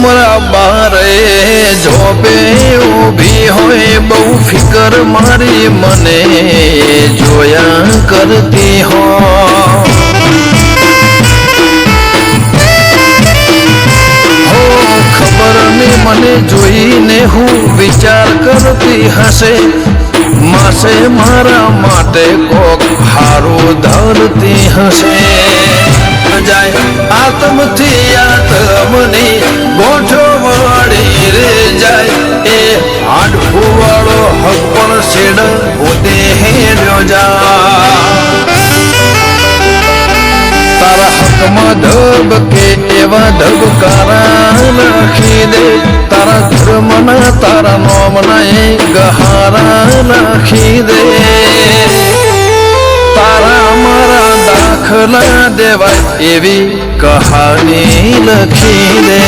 ઉમરા બારે જોબે ઊભી હોય બહુ ફિકર મારી મને જોયા કરતી હો ખબર ને મને જોઈને હું વિચાર કરતી હશે માસે મારા માટે કોક હારું ધરતી હશે જાય આત્મથી આત્મની ગોઠવણી રે જાય એ હાડફું વાળો હક પણ શેડ પોતે હેર્યો જા તારા હકમાં ધબકે એવા ધબકારા નાખી દે તારા ધર્મના તારા નોમના એ ગહારા નાખી દે તારા મારા દાખલા દેવાય એવી કહાની લખી દે